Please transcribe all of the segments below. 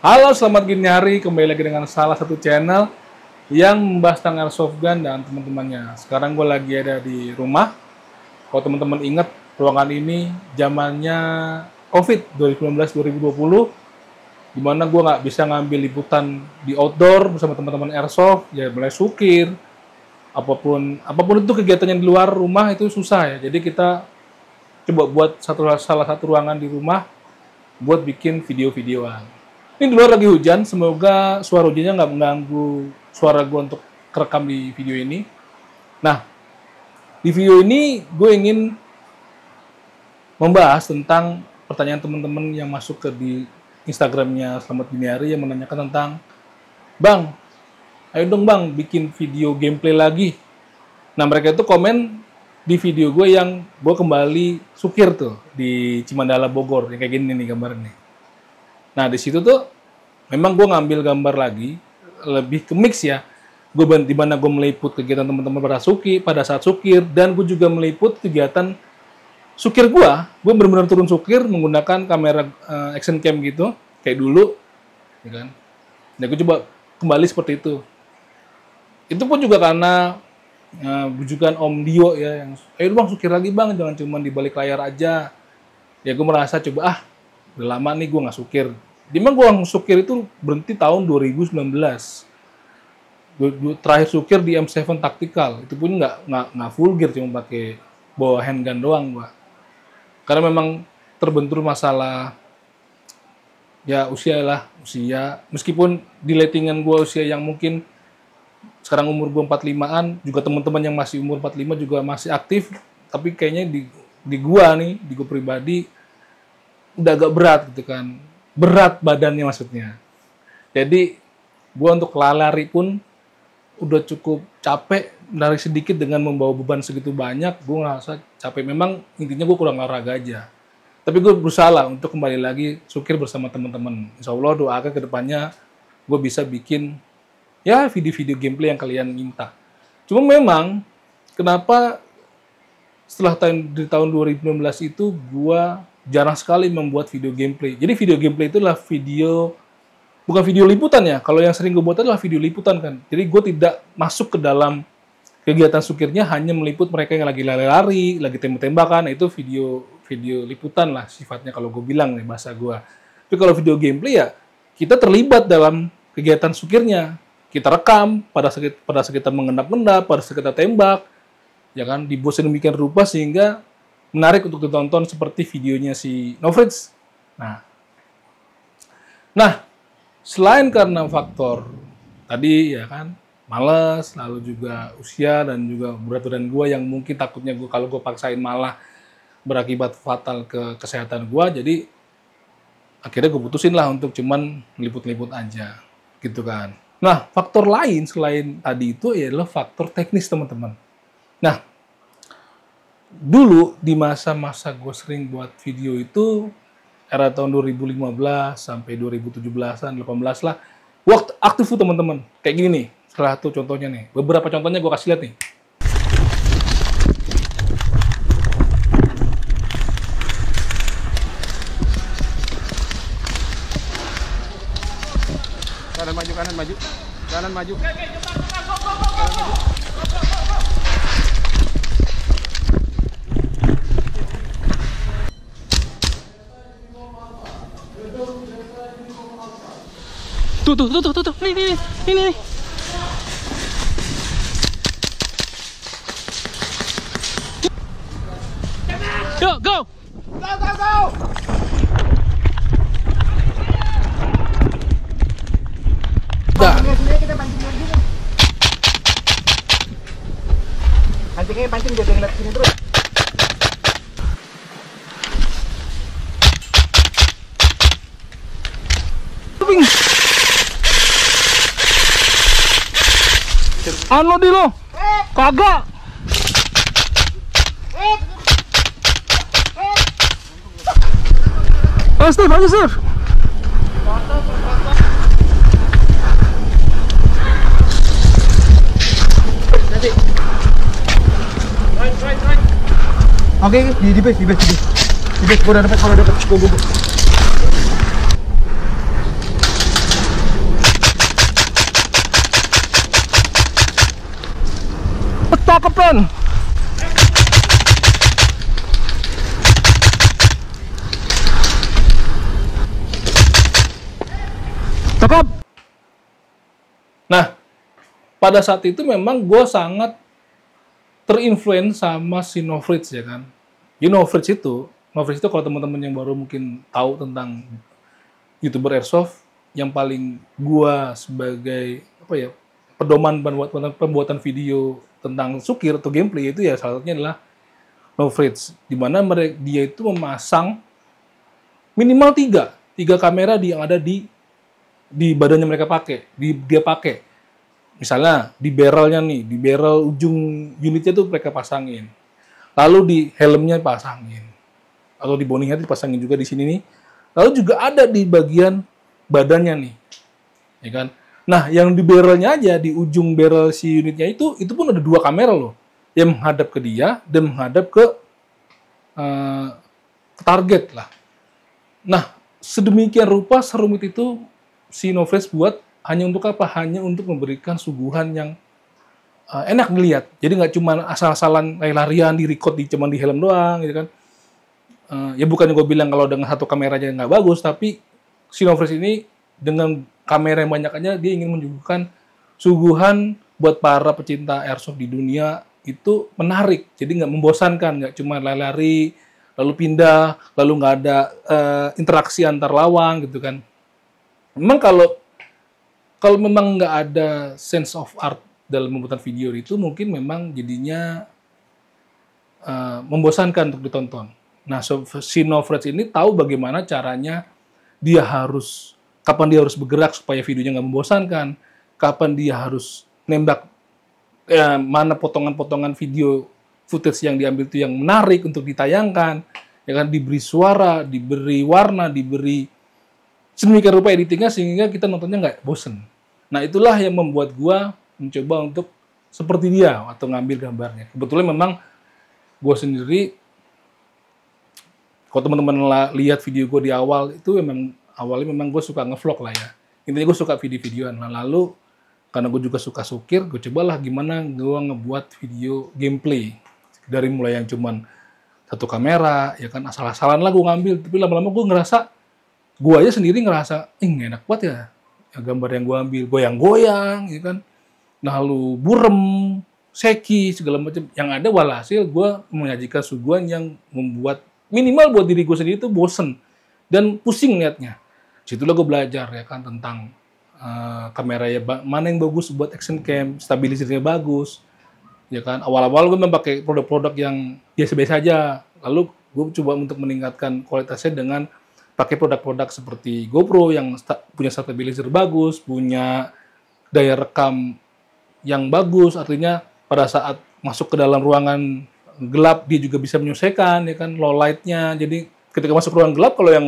Halo, selamat gini hari. Kembali lagi dengan salah satu channel yang membahas tentang airsoft gun dan teman-temannya. Sekarang gue lagi ada di rumah. Kalau teman-teman ingat, ruangan ini zamannya COVID 2019-2020, di mana gue nggak bisa ngambil liputan di outdoor bersama teman-teman airsoft, ya mulai sukir, apapun itu kegiatan yang di luar rumah itu susah ya. Jadi kita coba buat salah satu ruangan di rumah buat bikin video-videoan. Ini di luar lagi hujan, semoga suara hujannya nggak mengganggu suara gue untuk kerekam di video ini. Nah, di video ini gue ingin membahas tentang pertanyaan teman-teman yang masuk di Instagramnya Selamat Gini Hari yang menanyakan tentang, Bang, ayo dong Bang, bikin video gameplay lagi. Nah, mereka itu komen di video gue yang gue kembali sukir tuh di Cimandala Bogor, yang kayak gini nih gambarnya. Nah, di situ tuh memang gue ngambil gambar lagi, lebih ke mix ya. Di mana gue meliput kegiatan teman-teman pada saat sukir, dan gue juga meliput kegiatan sukir gue benar-benar turun sukir menggunakan kamera action cam gitu, kayak dulu, ya kan. Nah, gue coba kembali seperti itu. Itu pun juga karena bujukan Om Dio ya, yang ayo Bang sukir lagi Bang, jangan cuma di balik layar aja. Ya gue merasa coba udah lama nih gue nggak sukir. Dimana gue sukir itu berhenti tahun 2019. Gue terakhir sukir di M7 Tactical. Itu pun nggak full gear, cuma pakai bawa handgun doang gue. Karena memang terbentur masalah ya usia. Meskipun di lettingan gue usia yang mungkin sekarang umur gue 45-an, juga teman-teman yang masih umur 45 juga masih aktif, tapi kayaknya di gue pribadi udah agak berat gitu kan. Berat badannya maksudnya. Jadi gue untuk lari pun udah cukup capek, dari sedikit dengan membawa beban segitu banyak, gue ngerasa capek. Memang intinya gue kurang olahraga aja. Tapi gue berusaha lah untuk kembali lagi sukir bersama teman-teman. Insya Allah doakan ke depannya gue bisa bikin ya video-video gameplay yang kalian minta. Cuma memang kenapa setelah di tahun 2019 itu gue jarang sekali membuat video gameplay. Jadi video gameplay itu adalah bukan video liputan ya. Kalau yang sering gue buat adalah video liputan kan. Jadi gue tidak masuk ke dalam kegiatan sukirnya, hanya meliput mereka yang lagi lari-lari, lagi tembak-tembakan. Itu video liputan lah sifatnya kalau gue bilang nih bahasa gue. Tapi kalau video gameplay ya kita terlibat dalam kegiatan sukirnya. Kita rekam pada saat kita mengendap-endap, pada saat kita tembak, ya kan, dibuat sedemikian rupa sehingga menarik untuk ditonton seperti videonya si Novritz. Nah, selain karena faktor tadi ya kan, malas, lalu juga usia dan juga berat badan gue yang mungkin takutnya kalau gue paksain malah berakibat fatal ke kesehatan gue, jadi akhirnya gue putusin lah untuk cuman liput-liput aja, gitu kan. Nah, faktor lain selain tadi itu adalah faktor teknis, teman-teman. Nah, dulu di masa-masa gue sering buat video itu era tahun 2015 sampai 2017-an, 18 lah. Waktu aktif tuh teman-teman. Kayak gini nih, salah satu contohnya nih. Beberapa contohnya gue kasih lihat nih. Kanan maju. Kanan maju. Tuh. Ini. Yuk, go. Pancing dia ngeliat sini terus. Anu di lo, kagak. Steve, aja Steve. Nanti. Right. Oke, di base. Di base, gua udah dapat, kalau dapat. Go. cakep Ren. Cakep. Nah, pada saat itu memang gue sangat terinfluence sama si Novritz ya kan. Novritz itu kalau teman-teman yang baru mungkin tahu tentang YouTuber Airsoft, yang paling gua sebagai apa ya, pedoman pembuatan video tentang sukir atau gameplay itu ya salah satunya adalah Novritz, di mana dia itu memasang minimal tiga kamera yang ada di badannya mereka pakai, dia pakai. Misalnya di barrelnya nih, di barrel ujung unitnya tuh mereka pasangin. Lalu di helmnya pasangin. Atau di bowling head dipasangin juga di sini nih. Lalu juga ada di bagian badannya nih. Ya kan? Nah, yang di barrelnya aja, di ujung barrel si unitnya itu pun ada 2 kamera loh. Yang menghadap ke dia dan menghadap ke target lah. Nah, sedemikian rupa serumit itu si Novritz buat hanya untuk apa? Hanya untuk memberikan suguhan yang enak dilihat. Jadi nggak cuma asal-asalan lari-larian, di-record cuma di helm doang, gitu kan. Ya bukannya gue bilang kalau dengan satu kameranya nggak bagus, tapi si Novritz ini dengan kamera yang banyak aja, dia ingin menunjukkan suguhan buat para pecinta airsoft di dunia itu menarik. Jadi nggak membosankan, nggak cuma lari-lari, lalu pindah, lalu nggak ada interaksi antar lawang, gitu kan. Memang kalau memang nggak ada sense of art dalam pembuatan video itu, mungkin memang jadinya membosankan untuk ditonton. Nah, si Novritz ini tahu bagaimana caranya kapan dia harus bergerak supaya videonya nggak membosankan, kapan dia harus nembak, mana potongan-potongan video footage yang diambil itu yang menarik untuk ditayangkan, ya kan, diberi suara, diberi warna, diberi sedemikian rupa editingnya sehingga kita nontonnya nggak bosen. Nah, itulah yang membuat gua mencoba untuk seperti dia atau ngambil gambarnya. Kebetulan memang gua sendiri, kalau teman-teman lihat video gue di awal itu awalnya memang gue suka ngevlog lah ya. Intinya gue suka video-videoan. Nah, lalu karena gue juga suka sukir, gue cobalah gimana gue ngebuat video gameplay dari mulai yang cuman satu kamera, ya kan, asal-asalan lah gue ngambil. Tapi lama-lama gue ngerasa, gue aja sendiri ngerasa, enak banget ya gambar yang gue ambil, goyang-goyang, ya kan. Nah, lalu burem, seki, segala macam. Yang ada walhasil gue menyajikan suguhan yang membuat minimal buat diri gue sendiri itu bosen dan pusing liatnya. Situlah gue belajar ya kan tentang kamera ya, mana yang bagus buat action cam, stabilizernya bagus, ya kan. Awal-awal gue memang pakai produk-produk yang biasa-biasa aja. Lalu gue coba untuk meningkatkan kualitasnya dengan pakai produk-produk seperti GoPro yang punya stabilizer bagus, punya daya rekam yang bagus, artinya pada saat masuk ke dalam ruangan gelap dia juga bisa menyesuaikan, ya kan, low light-nya. Jadi ketika masuk ruang gelap, kalau yang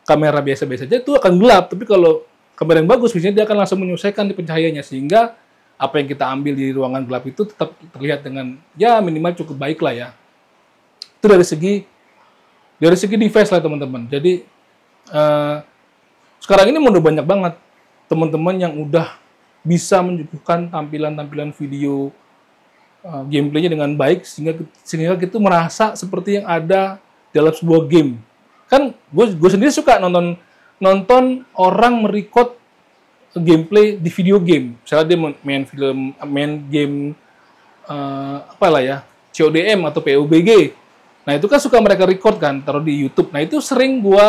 kamera biasa-biasa aja itu akan gelap, tapi kalau kamera yang bagus biasanya dia akan langsung menyesuaikan di pencahayaannya, sehingga apa yang kita ambil di ruangan gelap itu tetap terlihat dengan ya minimal cukup baik lah ya. Itu dari segi device lah teman-teman. Jadi sekarang ini udah banyak banget teman-teman yang udah bisa menyuguhkan tampilan-tampilan video gameplaynya dengan baik sehingga kita merasa seperti yang ada dalam sebuah game. Kan gue sendiri suka nonton orang merecord gameplay di video game. Misalnya dia main game apalah ya, CODM atau PUBG. Nah, itu kan suka mereka record kan, taruh di YouTube. Nah, itu sering gue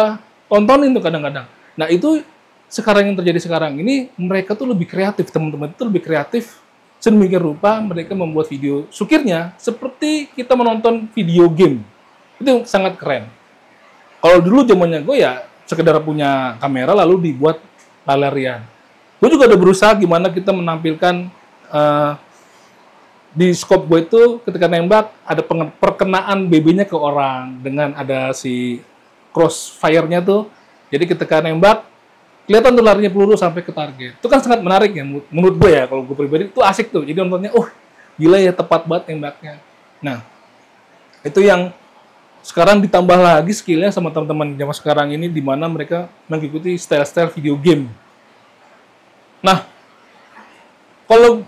tontonin tuh kadang-kadang. Nah, itu sekarang yang terjadi sekarang ini, mereka tuh lebih kreatif, teman-teman itu lebih kreatif. Sedemikian rupa mereka membuat video sukirnya seperti kita menonton video game. Itu sangat keren. Kalau dulu zamannya gue ya sekedar punya kamera lalu dibuat lari-larian. Gue juga udah berusaha gimana kita menampilkan di scope gue itu ketika nembak ada perkenaan BB-nya ke orang dengan ada si crossfire-nya tuh. Jadi ketika nembak kelihatan tuh larinya peluru sampai ke target. Itu kan sangat menarik ya, menurut gue ya, kalau gue pribadi itu asik tuh. Jadi nontonnya, gila ya, tepat banget tembaknya. Nah, itu yang sekarang ditambah lagi skillnya sama teman-teman zaman sekarang ini, di mana mereka mengikuti style-style video game. Nah, kalau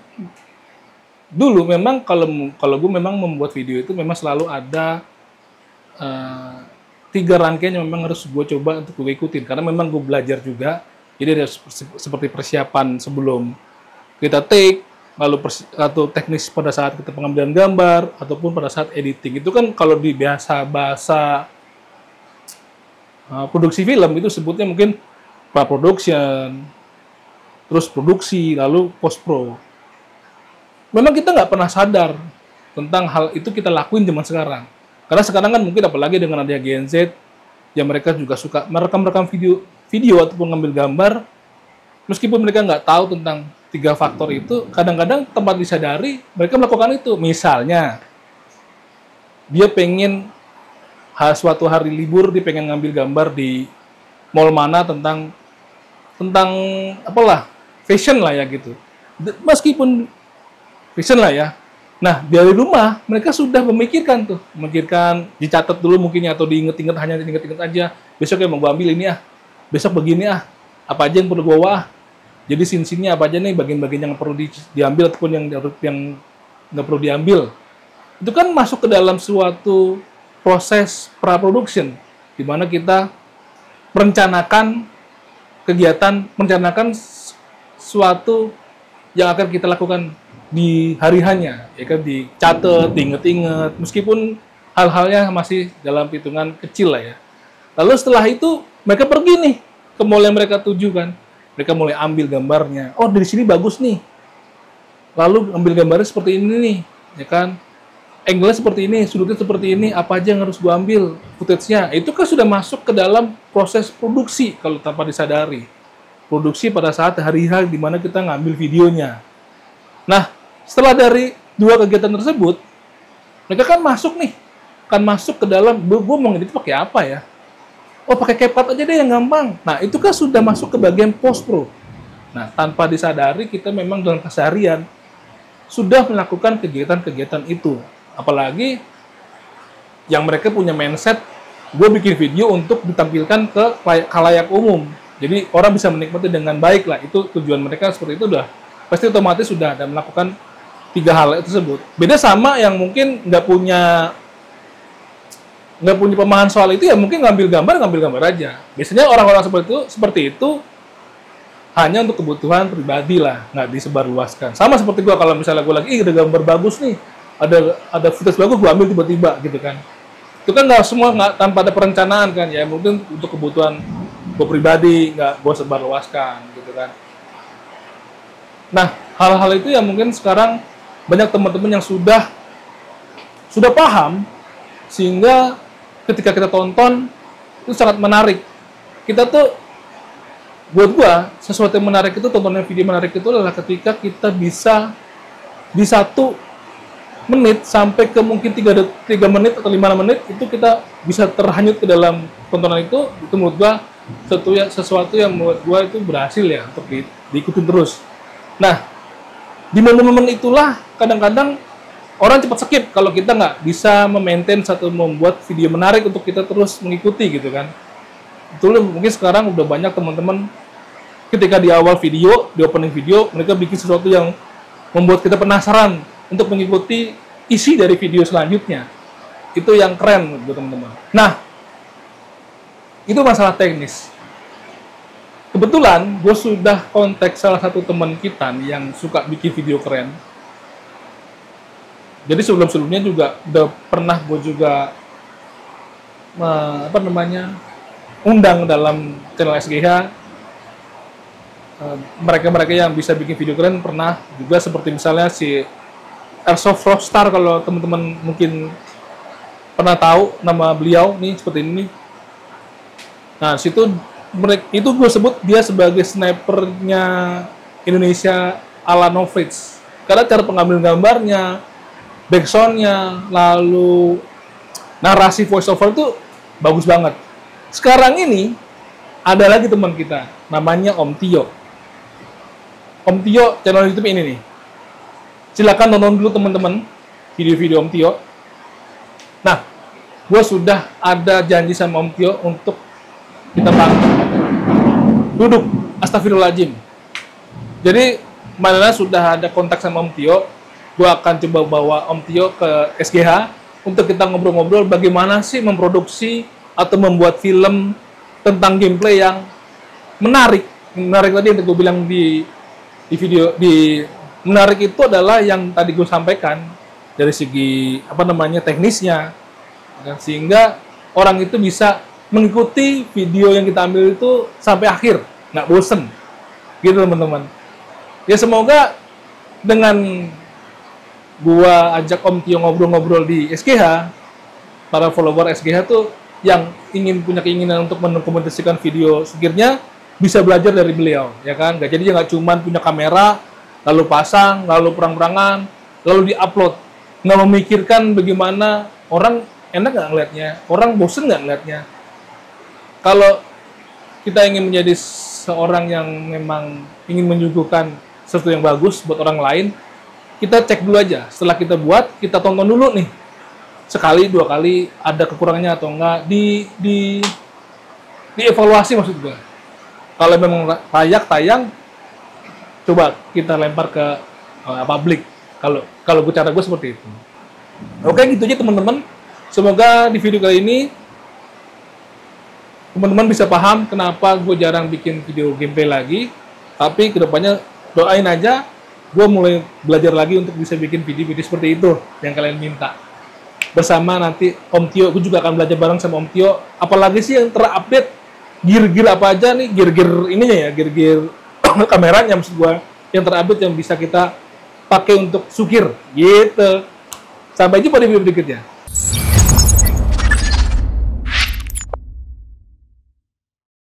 dulu memang kalau gue memang membuat video itu memang selalu ada 3 rangkaian yang memang harus gue coba untuk gue ikutin, karena memang gue belajar juga. Jadi ada seperti persiapan sebelum kita take, lalu atau teknis pada saat kita pengambilan gambar, ataupun pada saat editing. Itu kan kalau di bahasa produksi film itu sebutnya mungkin pra-production, terus produksi, lalu post-pro. Memang kita nggak pernah sadar tentang hal itu kita lakuin zaman sekarang. Karena sekarang kan mungkin apalagi dengan adanya Gen Z, yang mereka juga suka merekam video ataupun ngambil gambar, meskipun mereka nggak tahu tentang 3 faktor itu, kadang-kadang tanpa disadari mereka melakukan itu. Misalnya, dia pengen suatu hari libur, dia pengen ngambil gambar di mall mana tentang apalah, fashion lah ya gitu. Meskipun fashion lah ya. Nah, dari rumah mereka sudah memikirkan, dicatat dulu mungkin atau diinget-inget, hanya diinget-inget aja. Besok ya mau gua ambil ini besok begini apa aja yang perlu gua bawa. Jadi scene-nya apa aja nih, bagian-bagian yang perlu diambil ataupun yang nggak perlu diambil. Itu kan masuk ke dalam suatu proses pra-production, di mana kita merencanakan suatu yang akan kita lakukan di hari-harinya, ya kan, dicatat, diinget-inget, meskipun hal-halnya masih dalam hitungan kecil lah ya. Lalu setelah itu mereka pergi nih ke mall yang mereka tuju kan, mereka mulai ambil gambarnya. Oh, dari sini bagus nih. Lalu ambil gambarnya seperti ini nih, ya kan? Angle-nya seperti ini, sudutnya seperti ini, apa aja yang harus gua ambil footage-nya. Itu kan sudah masuk ke dalam proses produksi kalau tanpa disadari. Produksi pada saat hari-hari di mana kita ngambil videonya. Nah, setelah dari 2 kegiatan tersebut, mereka kan masuk ke dalam, gue mau ngedit pakai apa ya? Oh, pakai CapCut aja deh yang gampang. Nah, itu kan sudah masuk ke bagian post-pro. Nah, tanpa disadari kita memang dalam keseharian sudah melakukan kegiatan-kegiatan itu. Apalagi yang mereka punya mindset, gue bikin video untuk ditampilkan ke khalayak umum. Jadi orang bisa menikmati dengan baik lah. Itu tujuan mereka seperti itu, udah pasti otomatis sudah ada melakukan 3 hal tersebut. Beda sama yang mungkin nggak punya pemahaman soal itu, ya mungkin ngambil gambar aja. Biasanya orang-orang seperti itu hanya untuk kebutuhan pribadi lah, nggak disebarluaskan. Sama seperti gua, kalau misalnya gua lagi ada gambar bagus nih, ada footage bagus, gua ambil tiba-tiba gitu kan. Itu kan nggak tanpa ada perencanaan kan, ya mungkin untuk kebutuhan gua pribadi, nggak gua sebarluaskan gitu kan. Nah, hal-hal itu yang mungkin sekarang banyak teman-teman yang sudah paham, sehingga ketika kita tonton itu sangat menarik. Kita tuh, buat gua, sesuatu yang menarik itu, tontonan video menarik itu adalah ketika kita bisa di 1 menit sampai ke mungkin 3 menit atau 5 menit itu kita bisa terhanyut ke dalam tontonan itu menurut gua sesuatu yang menurut gua itu berhasil ya untuk diikutin terus. Nah, di momen-momen itulah kadang-kadang orang cepat skip kalau kita nggak bisa memaintain membuat video menarik untuk kita terus mengikuti gitu kan. Itu mungkin sekarang udah banyak teman-teman ketika di awal video, di opening video, mereka bikin sesuatu yang membuat kita penasaran untuk mengikuti isi dari video selanjutnya. Itu yang keren buat teman-teman. Nah, itu masalah teknis. Kebetulan gue sudah kontak salah satu teman kita nih yang suka bikin video keren. Jadi sebelum-sebelumnya juga udah pernah gue juga undang dalam channel SGH mereka-mereka yang bisa bikin video keren, pernah juga seperti misalnya si Airsoft Rockstar, kalau teman-teman mungkin pernah tahu nama beliau nih, seperti ini. Nah, situ itu gue sebut dia sebagai snipernya Indonesia ala No Fridge, karena cara pengambilan gambarnya, backsound-nya, lalu narasi voiceover itu bagus banget. Sekarang ini ada lagi teman kita, namanya Om Tio. Om Tio channel YouTube ini nih. Silakan tonton dulu teman-teman video-video Om Tio. Nah, gue sudah ada janji sama Om Tio untuk kita duduk, astagfirullahaladzim. Jadi, Madana sudah ada kontak sama Om Tio. gue akan coba bawa Om Tio ke SGH untuk kita ngobrol-ngobrol bagaimana sih memproduksi atau membuat film tentang gameplay yang menarik. Menarik tadi yang gue bilang di video menarik itu adalah yang tadi gue sampaikan dari segi teknisnya, dan sehingga orang itu bisa mengikuti video yang kita ambil itu sampai akhir, nggak bosen, gitu teman-teman. Ya semoga dengan gua ajak Om Tio ngobrol-ngobrol di SGH, para follower SGH tuh yang punya keinginan untuk mendokumentasikan video sekiranya bisa belajar dari beliau, ya kan? Nggak jadi nggak cuman punya kamera, lalu pasang, lalu perang-perangan, lalu diupload. Nggak memikirkan bagaimana orang enak nggak ngeliatnya, orang bosen nggak ngeliatnya. Kalau kita ingin menjadi seorang yang memang ingin menyuguhkan sesuatu yang bagus buat orang lain, kita cek dulu aja. Setelah kita buat, kita tonton dulu nih. Sekali, 2 kali, ada kekurangannya atau enggak, dievaluasi maksud gue. Kalau memang layak tayang, coba kita lempar ke publik. Kalau cara gue seperti itu. Oke, gitu aja teman-teman. Semoga di video kali ini teman-teman bisa paham kenapa gue jarang bikin video gameplay lagi. Tapi kedepannya doain aja, gue mulai belajar lagi untuk bisa bikin video-video seperti itu yang kalian minta. Bersama nanti Om Tio, gue juga akan belajar bareng sama Om Tio. Apalagi sih yang terupdate, gear-gear apa aja nih, gear-gear ininya ya, gear-gear kameranya maksud gue, yang terupdate yang bisa kita pakai untuk sukir, gitu. Sampai jumpa di video berikutnya.